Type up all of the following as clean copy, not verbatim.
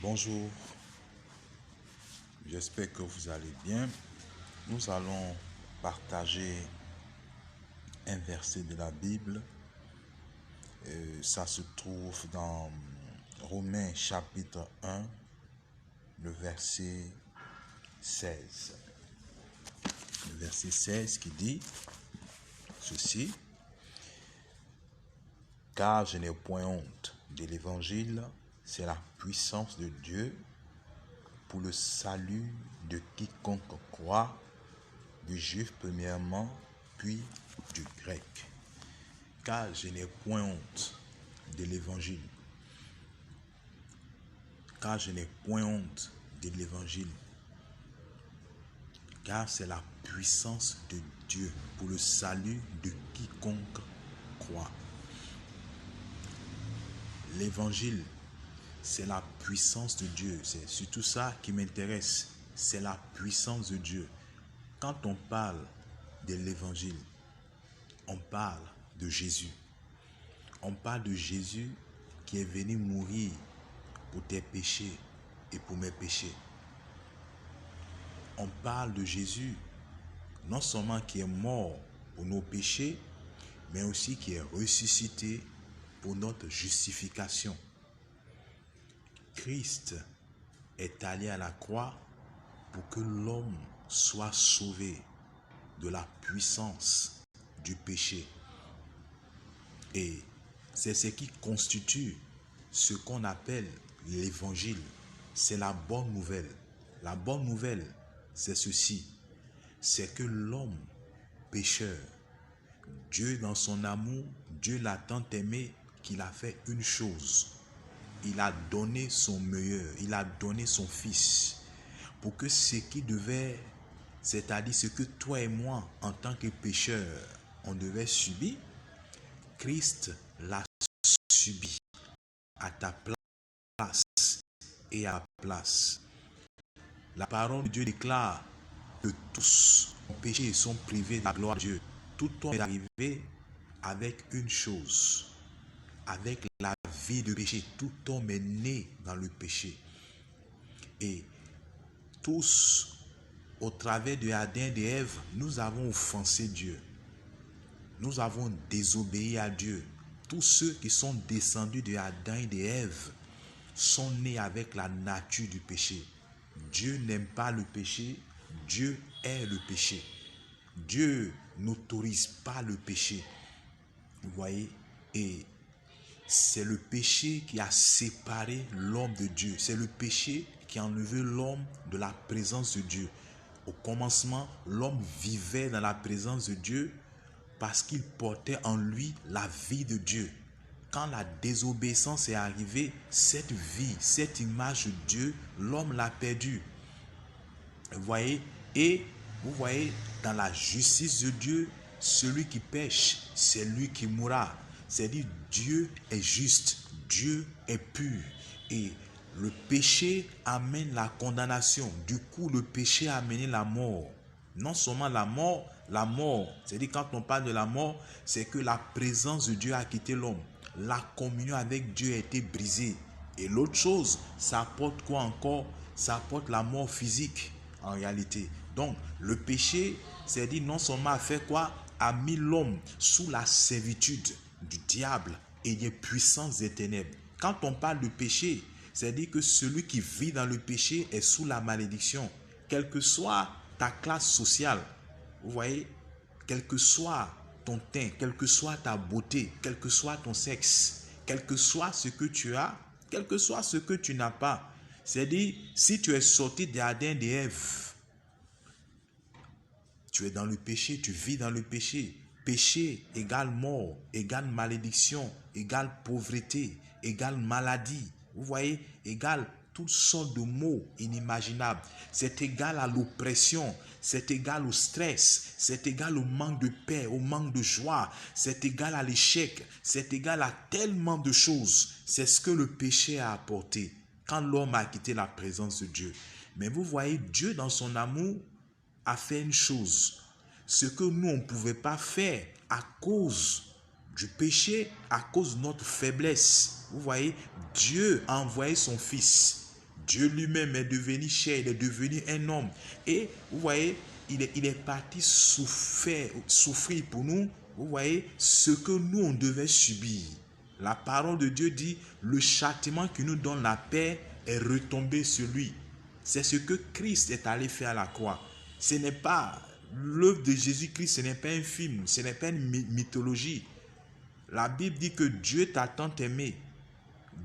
Bonjour, j'espère que vous allez bien. Nous allons partager un verset de la Bible. Ça se trouve dans Romains chapitre 1, le verset 16. Le verset 16 qui dit ceci: Car je n'ai point honte de l'évangile, c'est la puissance de Dieu pour le salut de quiconque croit, du juif premièrement, puis du grec. Car je n'ai point honte de l'évangile. Car je n'ai point honte de l'évangile. Car c'est la puissance de Dieu pour le salut de quiconque croit. L'évangile, c'est la puissance de Dieu. C'est surtout ça qui m'intéresse. C'est la puissance de Dieu. Quand on parle de l'évangile, on parle de Jésus. On parle de Jésus qui est venu mourir pour tes péchés et pour mes péchés. On parle de Jésus, non seulement qui est mort pour nos péchés, mais aussi qui est ressuscité pour notre justification. Christ est allé à la croix pour que l'homme soit sauvé de la puissance du péché. Et c'est ce qui constitue ce qu'on appelle l'évangile. C'est la bonne nouvelle. La bonne nouvelle, c'est ceci. C'est que l'homme pécheur, Dieu dans son amour, Dieu l'a tant aimé qu'il a fait une chose. Il a donné son meilleur, il a donné son fils pour que ce qui devait, c'est-à-dire ce que toi et moi, en tant que pécheurs, on devait subir, Christ l'a subi à ta place et à ta place. La parole de Dieu déclare que tous les péchés sont privés de la gloire de Dieu. Tout homme est arrivé avec une chose, avec la vie de péché. Tout homme est né dans le péché. Et tous, au travers de Adam et d'Ève, nous avons offensé Dieu. Nous avons désobéi à Dieu. Tous ceux qui sont descendus de Adam et d'Ève sont nés avec la nature du péché. Dieu n'aime pas le péché. Dieu est le péché. Dieu n'autorise pas le péché. Vous voyez? Et c'est le péché qui a séparé l'homme de Dieu. C'est le péché qui a enlevé l'homme de la présence de Dieu. Au commencement, l'homme vivait dans la présence de Dieu parce qu'il portait en lui la vie de Dieu. Quand la désobéissance est arrivée, cette vie, cette image de Dieu, l'homme l'a perdue. Vous voyez? Et vous voyez, dans la justice de Dieu, celui qui pêche, c'est lui qui mourra. C'est-à-dire, Dieu est juste, Dieu est pur. Et le péché amène la condamnation. Du coup, le péché a amené la mort. Non seulement la mort, c'est-à-dire quand on parle de la mort, c'est que la présence de Dieu a quitté l'homme. La communion avec Dieu a été brisée. Et l'autre chose, ça apporte quoi encore? Ça apporte la mort physique en réalité. Donc, le péché, c'est-à-dire non seulement a fait quoi? A mis l'homme sous la servitude du diable et des puissances des ténèbres. Quand on parle de péché, c'est-à-dire que celui qui vit dans le péché est sous la malédiction, quelle que soit ta classe sociale. Vous voyez, quel que soit ton teint, quelle que soit ta beauté, quel que soit ton sexe, quel que soit ce que tu as, quel que soit ce que tu n'as pas. C'est-à-dire, si tu es sorti d'Adam et d'Ève, tu es dans le péché, tu vis dans le péché. Péché égale mort, égale malédiction, égale pauvreté, égale maladie. Vous voyez, égale toutes sortes de mots inimaginables. C'est égal à l'oppression, c'est égal au stress, c'est égal au manque de paix, au manque de joie, c'est égal à l'échec, c'est égal à tellement de choses. C'est ce que le péché a apporté quand l'homme a quitté la présence de Dieu. Mais vous voyez, Dieu dans son amour a fait une chose, ce que nous on ne pouvait pas faire à cause du péché, à cause de notre faiblesse. Vous voyez, Dieu a envoyé son fils. Dieu lui-même est devenu chair, il est devenu un homme. Et vous voyez, il est parti souffrir pour nous, vous voyez, ce que nous, on devait subir. La parole de Dieu dit, le châtiment qui nous donne la paix est retombé sur lui. C'est ce que Christ est allé faire à la croix. Ce n'est pas l'œuvre de Jésus-Christ, ce n'est pas un film, ce n'est pas une mythologie. La Bible dit que Dieu t'a tant aimé.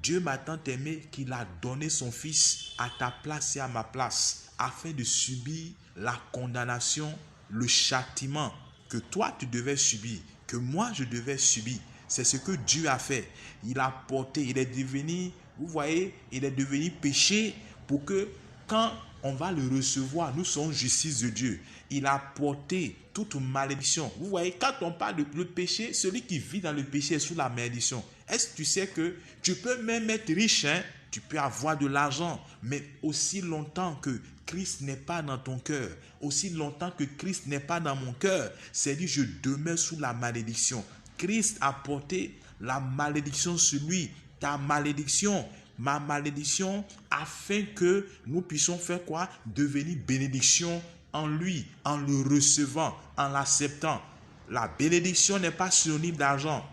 Dieu m'a tant aimé qu'il a donné son fils à ta place et à ma place afin de subir la condamnation, le châtiment que toi tu devais subir, que moi je devais subir. C'est ce que Dieu a fait. Il a porté, il est devenu, vous voyez, il est devenu péché pour que quand on va le recevoir, nous sommes justice de Dieu. Il a porté toute malédiction. Vous voyez, quand on parle de le péché, celui qui vit dans le péché est sous la malédiction. Est-ce que tu sais que tu peux même être riche, hein? Tu peux avoir de l'argent, mais aussi longtemps que Christ n'est pas dans ton cœur, aussi longtemps que Christ n'est pas dans mon cœur, c'est dit je demeure sous la malédiction. Christ a porté la malédiction sur lui, ta malédiction, ma malédiction, afin que nous puissions faire quoi? Devenir bénédiction en lui, en le recevant, en l'acceptant. La bénédiction n'est pas synonyme d'argent.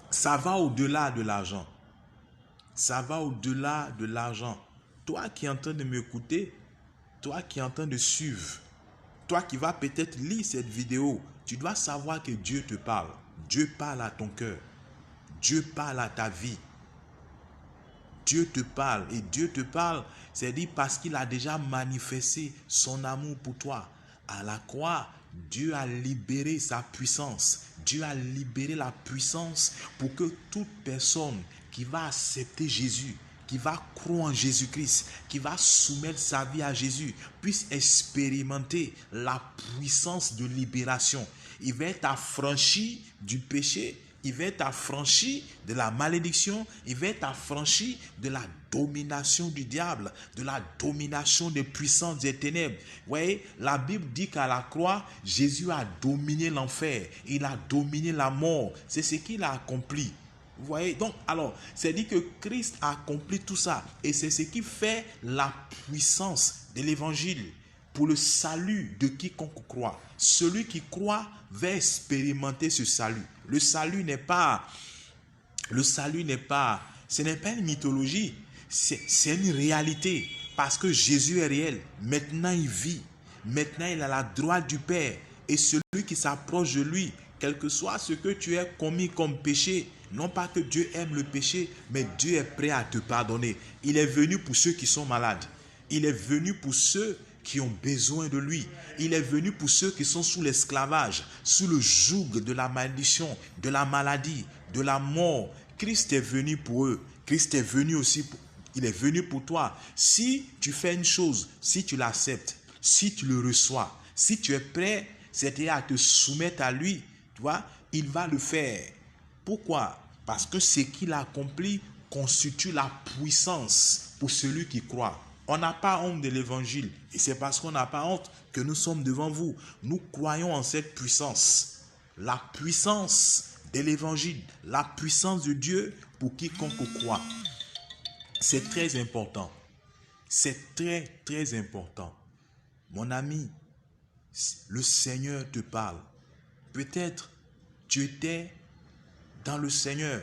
Ça va au-delà de l'argent. Ça va au-delà de l'argent. Toi qui es en train de m'écouter, toi qui es en train de suivre, toi qui vas peut-être lire cette vidéo, tu dois savoir que Dieu te parle. Dieu parle à ton cœur. Dieu parle à ta vie. Dieu te parle. Et Dieu te parle, c'est dit parce qu'il a déjà manifesté son amour pour toi. À la croix, Dieu a libéré sa puissance. Dieu a libéré la puissance pour que toute personne qui va accepter Jésus, qui va croire en Jésus-Christ, qui va soumettre sa vie à Jésus, puisse expérimenter la puissance de libération. Il va être affranchi du péché, il va être affranchi de la malédiction, il va être affranchi de la domination du diable, de la domination des puissances des ténèbres. Vous voyez, la Bible dit qu'à la croix, Jésus a dominé l'enfer, il a dominé la mort. C'est ce qu'il a accompli. Vous voyez, donc, alors, c'est dit que Christ a accompli tout ça. Et c'est ce qui fait la puissance de l'évangile pour le salut de quiconque croit. Celui qui croit va expérimenter ce salut. Le salut n'est pas, ce n'est pas une mythologie, c'est une réalité. Parce que Jésus est réel. Maintenant, il vit. Maintenant, il est à la droite du Père. Et celui qui s'approche de lui, quel que soit ce que tu aies commis comme péché, non pas que Dieu aime le péché, mais Dieu est prêt à te pardonner. Il est venu pour ceux qui sont malades. Il est venu pour ceux qui ont besoin de lui. Il est venu pour ceux qui sont sous l'esclavage, sous le joug de la malédiction, de la maladie, de la mort. Christ est venu pour eux. Christ est venu aussi, il est venu pour toi. Si tu fais une chose, si tu l'acceptes, si tu le reçois, si tu es prêt, c'est-à-dire à te soumettre à lui, tu vois, il va le faire. Pourquoi? Parce que ce qu'il a accompli constitue la puissance pour celui qui croit. On n'a pas honte de l'évangile. Et c'est parce qu'on n'a pas honte que nous sommes devant vous. Nous croyons en cette puissance. La puissance de l'évangile. La puissance de Dieu pour quiconque croit. C'est très important. C'est très, très important. Mon ami, le Seigneur te parle. Peut-être tu étais dans le Seigneur,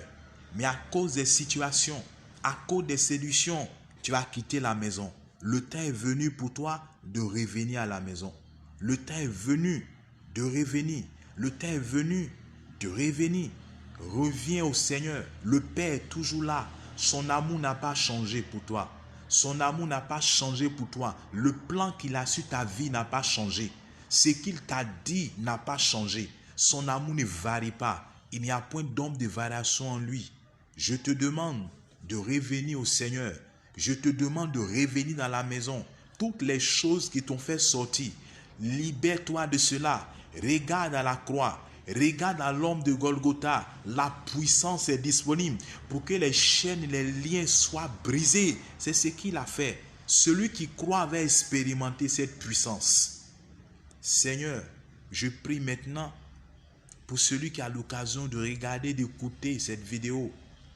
mais à cause des situations, à cause des séductions, tu as quitté la maison. Le temps est venu pour toi de revenir à la maison. Le temps est venu de revenir. Le temps est venu de revenir. Reviens au Seigneur. Le Père est toujours là. Son amour n'a pas changé pour toi. Son amour n'a pas changé pour toi. Le plan qu'il a sur ta vie n'a pas changé. Ce qu'il t'a dit n'a pas changé. Son amour ne varie pas. Il n'y a point d'ombre de variation en lui. Je te demande de revenir au Seigneur. Je te demande de revenir dans la maison. Toutes les choses qui t'ont fait sortir, libère-toi de cela. Regarde à la croix. Regarde à l'homme de Golgotha. La puissance est disponible pour que les chaînes et les liens soient brisés. C'est ce qu'il a fait. Celui qui croit va expérimenter cette puissance. Seigneur, je prie maintenant pour celui qui a l'occasion de regarder, d'écouter cette vidéo.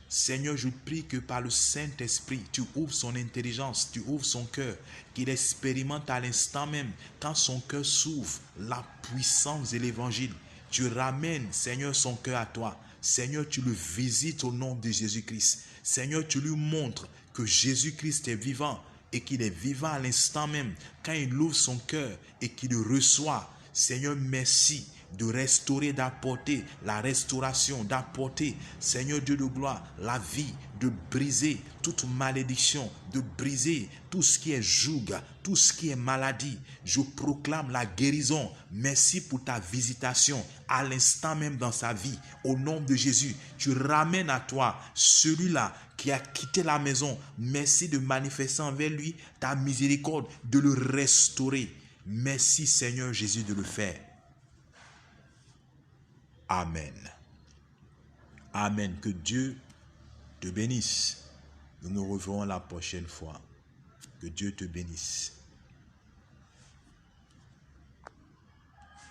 Seigneur, je prie que par le Saint-Esprit, tu ouvres son intelligence, tu ouvres son cœur, qu'il expérimente à l'instant même, quand son cœur s'ouvre, la puissance de l'évangile. Tu ramènes, Seigneur, son cœur à toi. Seigneur, tu le visites au nom de Jésus-Christ. Seigneur, tu lui montres que Jésus-Christ est vivant et qu'il est vivant à l'instant même, quand il ouvre son cœur et qu'il le reçoit. Seigneur, merci de restaurer, d'apporter la restauration, d'apporter, Seigneur Dieu de gloire, la vie, de briser toute malédiction, de briser tout ce qui est joug, tout ce qui est maladie. Je proclame la guérison. Merci pour ta visitation à l'instant même dans sa vie. Au nom de Jésus, tu ramènes à toi celui-là qui a quitté la maison. Merci de manifester envers lui ta miséricorde, de le restaurer. Merci Seigneur Jésus de le faire. Amen. Amen. Que Dieu te bénisse. Nous nous reverrons la prochaine fois. Que Dieu te bénisse.